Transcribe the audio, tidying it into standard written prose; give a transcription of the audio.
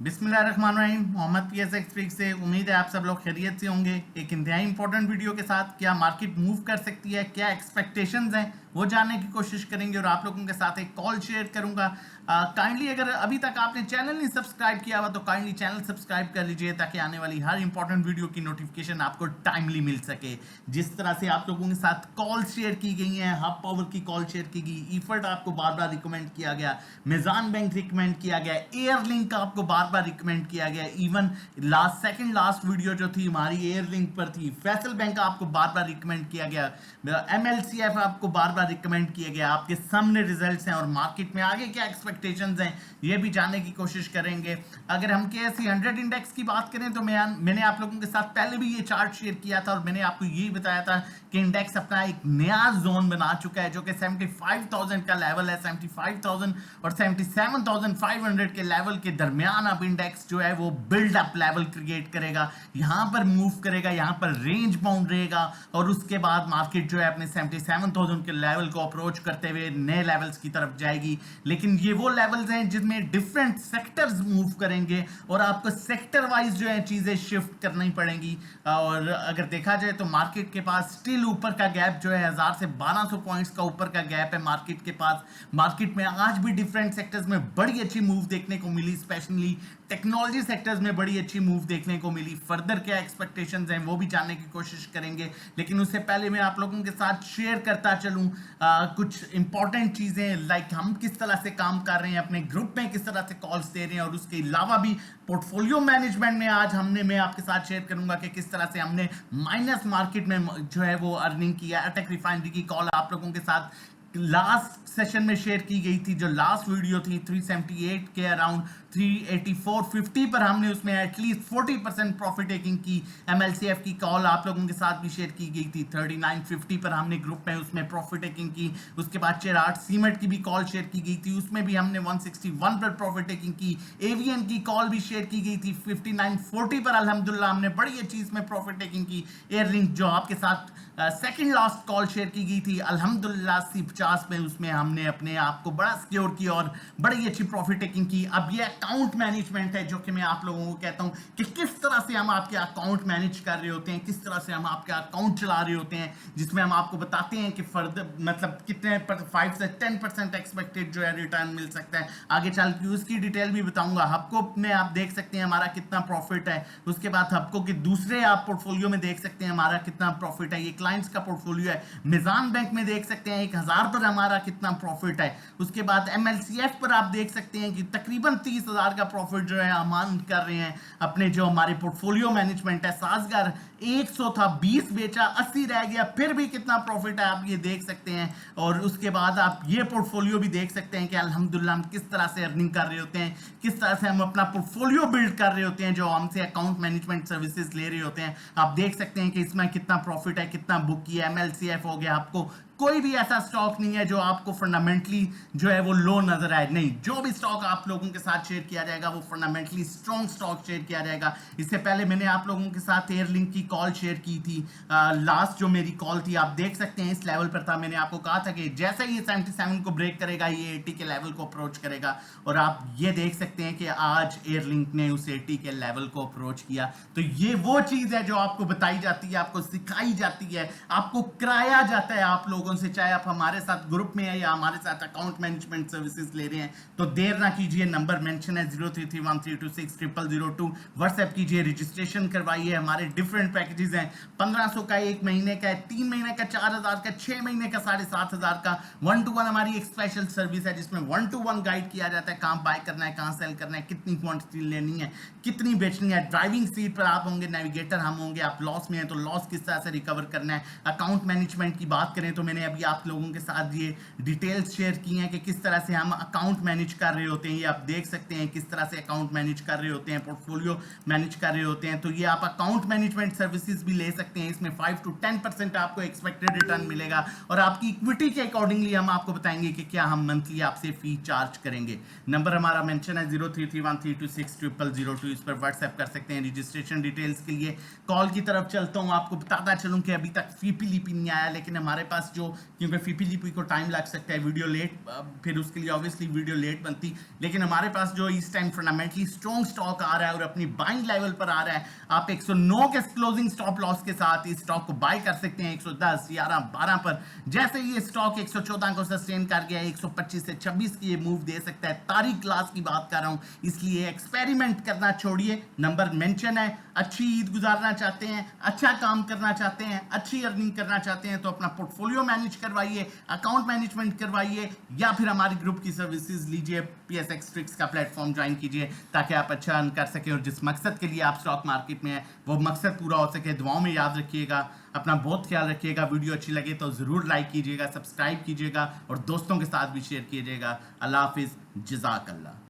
बिस्मिल्लाहिर्रहमानिर्रहीम। Mohammad PSX speak से उम्मीद है आप सब लोग खैरियत से होंगे। एक इंतहाई इंपॉर्टेंट वीडियो के साथ क्या मार्केट मूव कर सकती है, क्या एक्सपेक्टेशंस हैं, वो जानने की कोशिश करेंगे और आप लोगों के साथ एक कॉल शेयर करूंगा। काइंडली अगर अभी तक आपने चैनल नहीं सब्सक्राइब किया हुआ तो काइंडली चैनल सब्सक्राइब कर लीजिए ताकि आने वाली हर इंपॉर्टेंट वीडियो की नोटिफिकेशन आपको टाइमली मिल सके। जिस तरह से आप लोगों के साथ कॉल शेयर की गई हैं, हब पावर की कॉल शेयर की गई, ईफर्ट आपको बार बार रिकमेंड किया गया, मिजान बैंक रिकमेंड किया गया, एयरलिंक आपको बार बार रिकमेंड किया गया, इवन लास्ट वीडियो जो थी हमारी एयरलिंक पर थी, फैसल बैंक आपको बार बार रिकमेंड किया गया, एमएलसीएफ आपको बार बार रिकमेंड किया गया। आपके सामने रिजल्ट्स हैं और मार्केट में आगे क्या एक्सपेक्टेशंस हैं ये भी जानने की कोशिश करेंगे। अगर हम केएसई 100 इंडेक्स की बात करें तो मैंने आप लोगों के साथ पहले भी ये चार्ट शेयर किया था और मैंने आपको यही बताया था कि इंडेक्स अपना एक नया जोन बना चुका है जो कि 75,000 का लेवल है। 75,000 और 77,500 के लेवल के दरमियान अब इंडेक्स जो है वो बिल्ड अप लेवल क्रिएट करेगा, यहां पर मूव करेगा, यहां पर रेंज बाउंड रहेगा और उसके बाद मार्केट जो है अपने 77,000 के लेवल को अप्रोच करते हुए नए लेवल्स की तरफ जाएगी। लेकिन ये वो लेवल्स हैं जिसमें डिफरेंट सेक्टर्स मूव करेंगे और आपको सेक्टर वाइज जो है चीजें शिफ्ट करनी पड़ेंगी। और अगर देखा जाए तो मार्केट के पास स्टिल ऊपर का गैप जो है 1000 से 1200 पॉइंट्स का ऊपर का गैप है मार्केट के पास। मार्केट में आज भी डिफरेंट सेक्टर्स में बड़ी अच्छी मूव देखने को मिली, स्पेशली टेक्नोलॉजी सेक्टर्स में बड़ी अच्छी मूव देखने को मिली। फर्दर क्या एक्सपेक्टेशंस हैं वो भी जानने की कोशिश करेंगे, लेकिन उससे पहले मैं आप लोगों के साथ शेयर करता चलूं कुछ इंपॉर्टेंट चीजें, लाइक हम किस तरह से काम कर रहे हैं, अपने ग्रुप में किस तरह से कॉल्स दे रहे हैं और उसके अलावा भी पोर्टफोलियो मैनेजमेंट में आज मैं आपके साथ शेयर करूंगा कि किस तरह से हमने माइनस मार्केट में जो है वो अर्निंग किया। अटक रिफाइनरी की कॉल आप लोगों के साथ लास्ट सेशन में शेयर की गई थी, जो लास्ट वीडियो थी 378 के अराउंड 384.50 पर हमने उसमें एटलीस्ट 40% प्रॉफिट टेकिंग की। एमएलसीएफ की कॉल आप लोगों के साथ भी शेयर की गई थी 3950 पर हमने ग्रुप में उसमें प्रॉफिट टेकिंग की। उसके बाद चेराट सीमेंट की भी कॉल शेयर की गई थी, उसमें भी हमने 161 पर प्रॉफिट टेकिंग की। एवीएन की कॉल भी शेयर की गई थी 5940 पर, अल्हम्दुलिल्लाह हमने बड़ी अच्छी इसमें प्रॉफिट टेकिंग की। एयरलिंक जो आपके साथ सेकंड लास्ट कॉल शेयर की गई थी, अल्हम्दुलिल्लाह 50 में उसमें हमने अपने आप को बड़ा सिक्योर किया और बड़ी अच्छी प्रॉफिट टेकिंग की। अब ये अकाउंट मैनेजमेंट है जो कि मैं आप लोगों को कहता हूं कि किस तरह से हम आपके अकाउंट मैनेज कर रहे होते हैं, किस तरह से हम आपके अकाउंट चला रहे होते हैं, जिसमें हम आपको बताते हैं कि फर्दर मतलब कितने 5 से 10% एक्सपेक्टेड जो है रिटर्न मिल सकता है। आगे चल के उसकी डिटेल भी बताऊंगा। हबको में आप देख सकते हैं हमारा कितना प्रॉफिट है, उसके बाद हबको के दूसरे आप पोर्टफोलियो में देख सकते हैं हमारा कितना प्रॉफिट है, ये क्लाइंट्स का पोर्टफोलियो है। मिजान बैंक में देख सकते हैं 1000 पर हमारा कितना प्रॉफिट है। उसके बाद एमएलसीएफ पर आप देख सकते हैं कि तकरीबन 30,000 का प्रॉफिट जो है हम अर्न कर रहे हैं। अपने जो हमारे पोर्टफोलियो मैनेजमेंट है, साजगार 100 था, 20 बेचा, 80 रह गया, फिर भी कितना प्रॉफिट है आप ये देख सकते हैं। और उसके बाद आप ये पोर्टफोलियो भी देख सकते हैं कि अल्हम्दुलिल्लाह हम किस तरह से अर्निंग कर रहे होते हैं, किस तरह से हम अपना पोर्टफोलियो बिल्ड कर रहे होते हैं जो हमसे अकाउंट मैनेजमेंट सर्विसेज ले रहे होते हैं। आप देख सकते हैं कि इसमें कितना प्रॉफिट है, कितना बुक किया। एमएलसीएफ हो गया, आपको कोई भी ऐसा स्टॉक नहीं है जो आपको फंडामेंटली जो है वो लो नजर आए, नहीं, जो भी स्टॉक आप लोगों के साथ शेयर किया जाएगा वो फंडामेंटली स्ट्रॉन्ग स्टॉक शेयर किया जाएगा। इससे पहले मैंने आप लोगों के साथ एयरलिंक की कॉल शेयर की थी। लास्ट जो मेरी कॉल थी आप देख सकते हैं इस लेवल पर था। मैंने आपको कहा था कि जैसे ही 77 को ब्रेक करेगा ये 80 के लेवल को अप्रोच करेगा और आप ये देख सकते हैं कि आज एयरलिंक ने उस 80 के लेवल को अप्रोच किया। तो ये वो चीज है जो आपको बताई जाती है, आपको सिखाई जाती है, आपको कराया जाता है आप लोगों से, चाहे आप हमारे साथ ग्रुप में है या हमारे साथ अकाउंट मैनेजमेंट सर्विसेज ले रहे हैं। तो देर ना कीजिए, नंबर मेंशन है 0331326002, व्हाट्सएप कीजिए, रजिस्ट्रेशन करवाइए। हमारे डिफरेंट पैकेजेस हैं, 1500 का, 1 महीने का, 3 महीने का, 4000 का, 6 महीने का, 7500 का। 1 to 1 हमारी एक स्पेशल सर्विस है जिसमें 1 to 1 गाइड किया जाता है, कहां बाय करना है, कहां सेल करना है, कितनी क्वांटिटी लेनी है, कितनी बेचनी है। ड्राइविंग सीट पर आप होंगे, नेविगेटर हम होंगे, आप लॉस में हैं तो लॉस किस तरह से रिकवर करना है। अकाउंट मैनेजमेंट की बात करें तो मैंने अभी आप लोगों के साथ ये डिटेल्स शेयर की हैं कि किस तरह से हम अकाउंट मैनेज कर रहे होते हैं। ये आप देख सकते हैं किस तरह से अकाउंट मैनेज कर रहे होते हैं, पोर्टफोलियो मैनेज कर रहे होते हैं। तो ये आप अकाउंट मैनेजमेंट सर्विसेज भी ले सकते हैं, इसमें 5 to 10% आपको एक्सपेक्टेड रिटर्न मिलेगा और आपकी इक्विटी के अकॉर्डिंगली हम आपको बताएंगे कि क्या हम मंथली आपसे फी चार्ज करेंगे। नंबर हमारा मेंशन है 0331326002, इस पर व्हाट्सएप कर सकते हैं रजिस्ट्रेशन डिटेल्स के लिए। कॉल की तरफ चलता हूं, आपको बताता चलूं कि अभी तक फी लिपि नहीं आया, लेकिन हमारे पास जो जो, क्योंकि फीपीलीपी को टाइम लग सकता है, वीडियो लेट, फिर उसके लिए ऑब्वियसली वीडियो लेट बनती। लेकिन हमारे पास जो इस टाइम फंडामेंटली स्ट्रॉन्ग स्टॉक आ रहा है और अपनी बाइंग लेवल पर आ रहा है, आप 109 के क्लोजिंग स्टॉप लॉस के साथ इस स्टॉक को बाय कर सकते हैं 110, 11, 12 पर। जैसे ये स्टॉक 114 को सस्टेन कर गया, 125 से 26 की ये मूव दे सकता है। तारीख क्लास की बात कर रहा हूं, इसलिए एक्सपेरिमेंट करना छोड़िए। नंबर मेंशन है, अच्छी ईद गुजारना चाहते हैं, अच्छा काम करना चाहते हैं, अच्छी अर्निंग करना चाहते हैं तो अपना पोर्टफोलियो मैनेज करवाइए, अकाउंट मैनेजमेंट करवाइए, या फिर हमारी ग्रुप की सर्विसेज लीजिए, PSX ट्रिक्स का प्लेटफॉर्म ज्वाइन कीजिए ताकि आप अच्छा अर्न कर सकें और जिस मकसद के लिए आप स्टॉक मार्केट में है वो मकसद पूरा हो सके। दुआओं में याद रखिएगा, अपना बहुत ख्याल रखिएगा। वीडियो अच्छी लगे तो ज़रूर लाइक कीजिएगा, सब्सक्राइब कीजिएगा और दोस्तों के साथ भी शेयर कीजिएगा। अल्लाह हाफिज़, जज़ाकल्लाह।